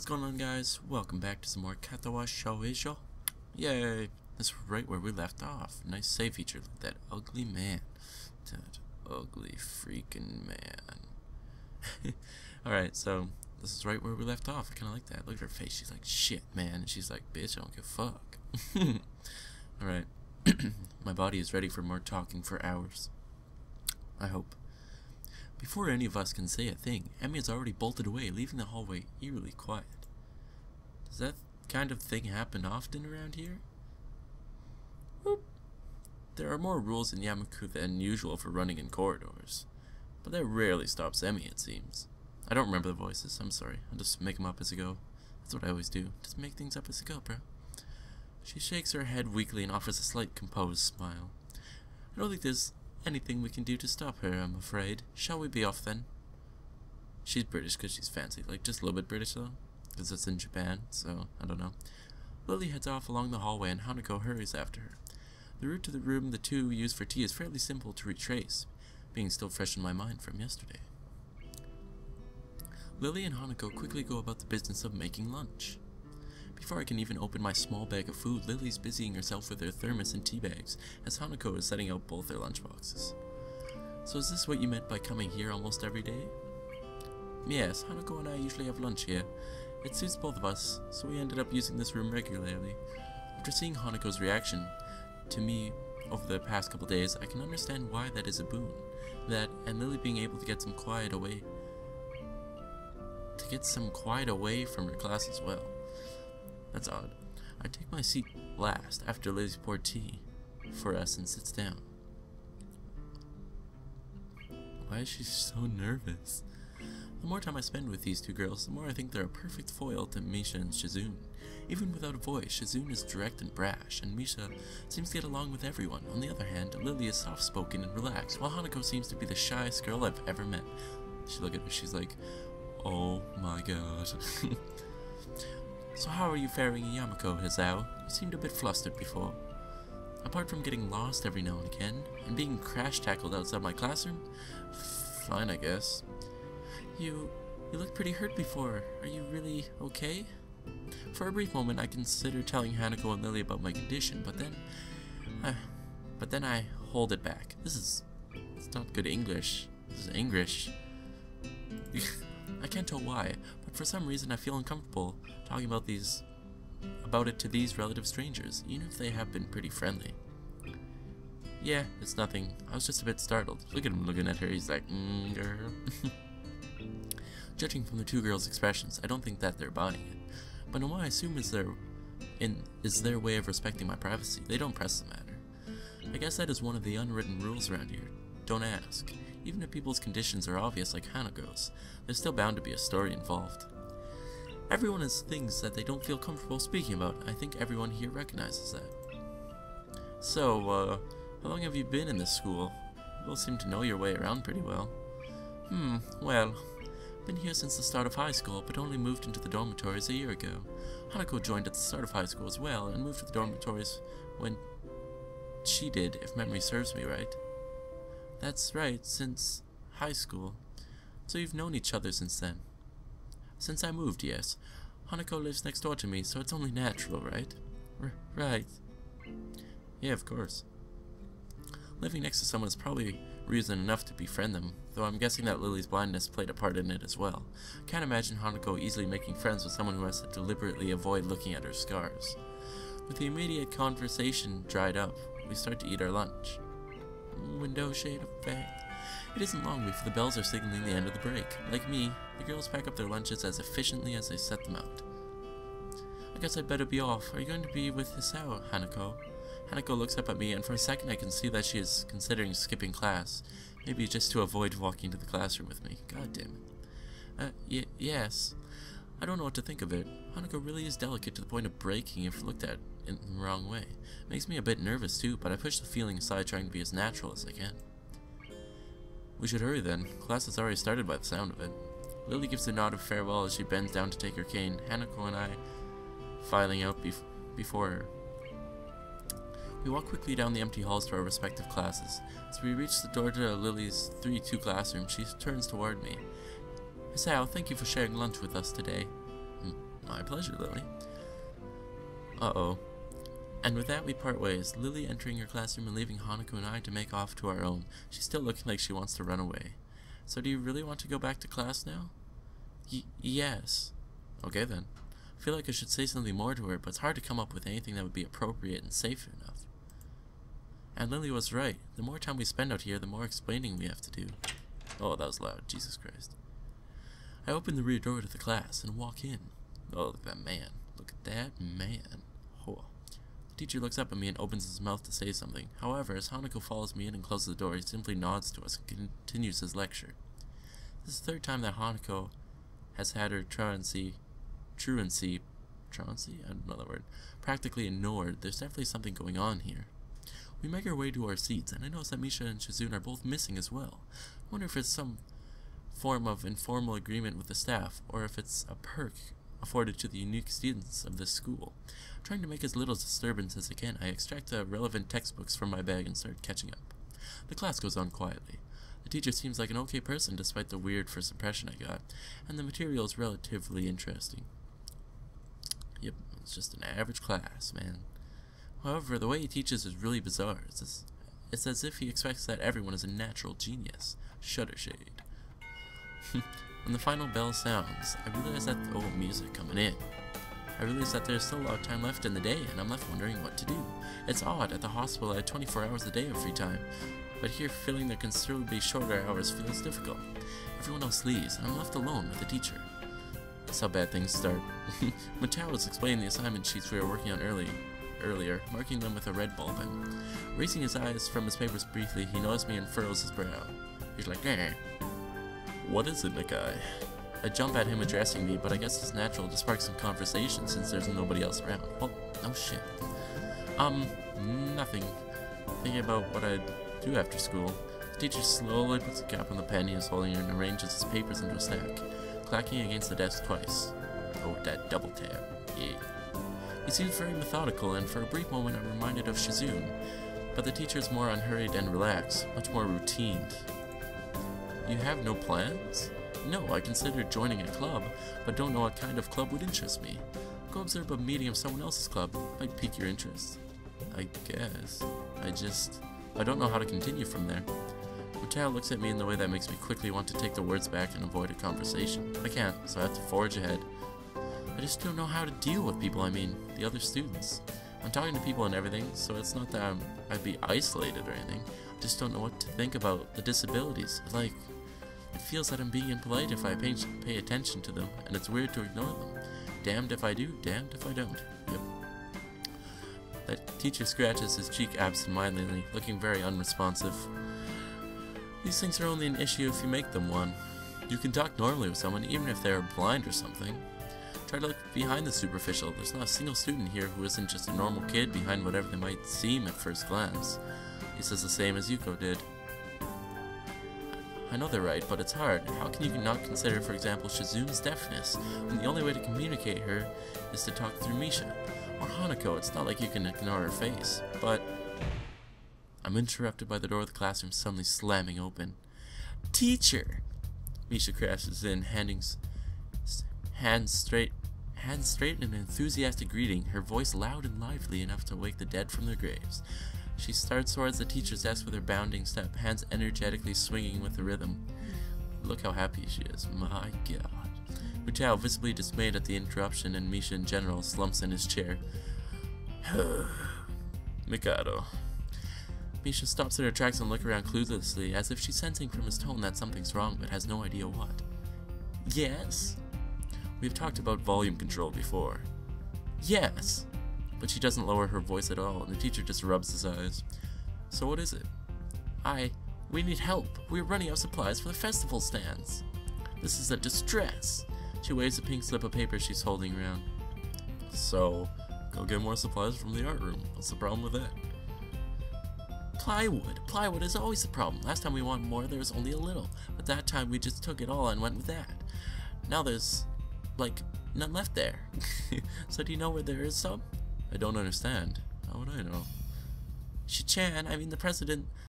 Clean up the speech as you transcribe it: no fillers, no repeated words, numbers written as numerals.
going on, guys? Welcome back to some more Katawa Shoujo. Yay! That's right where we left off. Nice save feature. Look at that ugly man. That ugly freaking man. Alright, so this is right where we left off. I kinda like that. Look at her face. She's like, shit, man. And she's like, bitch, I don't give a fuck. Alright. My body is ready for more talking for hours. I hope. Before any of us can say a thing, Emmy has already bolted away, leaving the hallway eerily quiet. Does that kind of thing happen often around here? Whoop. There are more rules in Yamaku than usual for running in corridors, but that rarely stops Emmy, it seems. I don't remember the voices, I'm sorry. I'll just make them up as I go. That's what I always do. Just make things up as I go, bro. She shakes her head weakly and offers a slight composed smile. I don't think there's anything we can do to stop her, I'm afraid. Shall we be off then? She's British because she's fancy, like just a little bit British though, because it's in Japan, so I don't know. Lily heads off along the hallway and Hanako hurries after her. The route to the room the two use for tea is fairly simple to retrace, being still fresh in my mind from yesterday. Lily and Hanako quickly go about the business of making lunch. Before I can even open my small bag of food, Lily's busying herself with her thermos and tea bags, as Hanako is setting out both their lunchboxes. So is this what you meant by coming here almost every day? Yes, Hanako and I usually have lunch here. It suits both of us, so we ended up using this room regularly. After seeing Hanako's reaction to me over the past couple days, I can understand why that is a boon. That, and Lily being able to get some quiet away from her class as well. That's odd. I take my seat last after Lily's poured tea for us and sits down. Why is she so nervous? The more time I spend with these two girls, the more I think they're a perfect foil to Misha and Shizune. Even without a voice, Shizune is direct and brash, and Misha seems to get along with everyone. On the other hand, Lily is soft-spoken and relaxed, while Hanako seems to be the shyest girl I've ever met. She look at her, she's like, oh my god. So how are you faring in Yamaku, Hisao? You seemed a bit flustered before. Apart from getting lost every now and again, and being crash-tackled outside my classroom, fine, I guess. You looked pretty hurt before. Are you really okay? For a brief moment, I considered telling Hanako and Lily about my condition, but then I hold it back. It's not good English. This is English. I can't tell why, but for some reason I feel uncomfortable talking about it to these relative strangers, even if they have been pretty friendly. Yeah, it's nothing. I was just a bit startled. Look at him looking at her, he's like, girl. Judging from the two girls' expressions, I don't think that they're buying it. But in what I assume is their way of respecting my privacy. They don't press the matter. I guess that is one of the unwritten rules around here. Don't ask. Even if people's conditions are obvious like Hanako's, there's still bound to be a story involved. Everyone has things that they don't feel comfortable speaking about. I think everyone here recognizes that. So, how long have you been in this school? You both seem to know your way around pretty well. Well, been here since the start of high school, but only moved into the dormitories a year ago. Hanako joined at the start of high school as well, and moved to the dormitories when she did, if memory serves me right. That's right, since high school. So you've known each other since then? Since I moved, yes. Hanako lives next door to me, so it's only natural, right? Right. Yeah, of course. Living next to someone is probably reason enough to befriend them, though I'm guessing that Lily's blindness played a part in it as well. Can't imagine Hanako easily making friends with someone who has to deliberately avoid looking at her scars. With the immediate conversation dried up, we start to eat our lunch. Window shade effect. It isn't long before the bells are signaling the end of the break. Like me, the girls pack up their lunches as efficiently as they set them out. I guess I'd better be off. Are you going to be with Hisao, Hanako? Hanako looks up at me, and for a second I can see that she is considering skipping class. Maybe just to avoid walking to the classroom with me. God damn it. Yes. I don't know what to think of it. Hanako really is delicate to the point of breaking if looked at in the wrong way. Makes me a bit nervous too, but I push the feeling aside, trying to be as natural as I can. We should hurry then. Class has already started by the sound of it. Lily gives a nod of farewell as she bends down to take her cane, Hanako and I filing out before her. We walk quickly down the empty halls to our respective classes. As we reach the door to Lily's 3-2 classroom, she turns toward me. Hisao, thank you for sharing lunch with us today. My pleasure, Lily. Uh-oh. And with that, we part ways, Lily entering her classroom and leaving Hanako and I to make off to our own. She's still looking like she wants to run away. So do you really want to go back to class now? Yes. Okay then. I feel like I should say something more to her, but it's hard to come up with anything that would be appropriate and safe enough. And Lily was right. The more time we spend out here, the more explaining we have to do. Oh, that was loud. Jesus Christ. I open the rear door to the class and walk in. Oh, look at that man. Look at that man. Oh. The teacher looks up at me and opens his mouth to say something. However, as Hanako follows me in and closes the door, he simply nods to us and continues his lecture. This is the third time that Hanako has had her truancy, I don't know that word, practically ignored. There's definitely something going on here. We make our way to our seats, and I notice that Misha and Shizune are both missing as well. I wonder if it's some form of informal agreement with the staff, or if it's a perk afforded to the unique students of this school. Trying to make as little disturbance as I can, I extract the relevant textbooks from my bag and start catching up. The class goes on quietly. The teacher seems like an okay person despite the weird first impression I got, and the material is relatively interesting. Yep, it's just an average class, man. However, the way he teaches is really bizarre. It's as if he expects that everyone is a natural genius. Shudder shade. When the final bell sounds, I realize that music coming in. I realize that there's still a lot of time left in the day, and I'm left wondering what to do. It's odd, at the hospital I had 24 hours a day of free time, but here filling the considerably shorter hours feels difficult. Everyone else leaves, and I'm left alone with the teacher. That's how bad things start. Matao was explaining the assignment sheets we were working on earlier, marking them with a red ball pen. Raising his eyes from his papers briefly, he noticed me and furrows his brow. He's like, eh. What is it, Nakai? I jump at him addressing me, but I guess it's natural to spark some conversation since there's nobody else around. Well, oh shit. Nothing. Thinking about what I'd do after school. The teacher slowly puts a cap on the pen he is holding and arranges his papers into a stack, clacking against the desk twice. Oh, that double tap. Yeah. He seems very methodical, and for a brief moment I'm reminded of Shizune, but the teacher is more unhurried and relaxed, much more routine. You have no plans? No, I considered joining a club, but don't know what kind of club would interest me. Go observe a meeting of someone else's club, might pique your interest. I guess. I don't know how to continue from there. Matao looks at me in the way that makes me quickly want to take the words back and avoid a conversation. I can't, so I have to forge ahead. I just don't know how to deal with people, the other students. I'm talking to people and everything, so it's not that I'd be isolated or anything. I just don't know what to think about the disabilities. It feels that I'm being impolite if I pay attention to them, and it's weird to ignore them. Damned if I do, damned if I don't. Yep. That teacher scratches his cheek absent-mindedly, looking very unresponsive. These things are only an issue if you make them one. You can talk normally with someone, even if they're blind or something. Try to look behind the superficial. There's not a single student here who isn't just a normal kid behind whatever they might seem at first glance. He says the same as Yuko did. I know they're right, but it's hard. How can you not consider, for example, Shizune's deafness, when the only way to communicate her is to talk through Misha? Or Hanako, it's not like you can ignore her face. But I'm interrupted by the door of the classroom suddenly slamming open. Teacher! Misha crashes in, hands straight in an enthusiastic greeting, her voice loud and lively enough to wake the dead from their graves. She starts towards the teacher's desk with her bounding step, hands energetically swinging with the rhythm. Look how happy she is. My god. Matao, visibly dismayed at the interruption, and Misha in general, slumps in his chair. Mikado. Misha stops in her tracks and looks around cluelessly, as if she's sensing from his tone that something's wrong, but has no idea what. Yes? We've talked about volume control before. Yes! But she doesn't lower her voice at all, and the teacher just rubs his eyes. So what is it? We need help. We're running out of supplies for the festival stands. This is a distress. She waves a pink slip of paper she's holding around. So, go get more supplies from the art room. What's the problem with that? Plywood. Plywood is always the problem. Last time we wanted more, there was only a little. But that time we just took it all and went with that. Now there's, none left there. So do you know where there is some? I don't understand. How would I know? Shi-chan, the president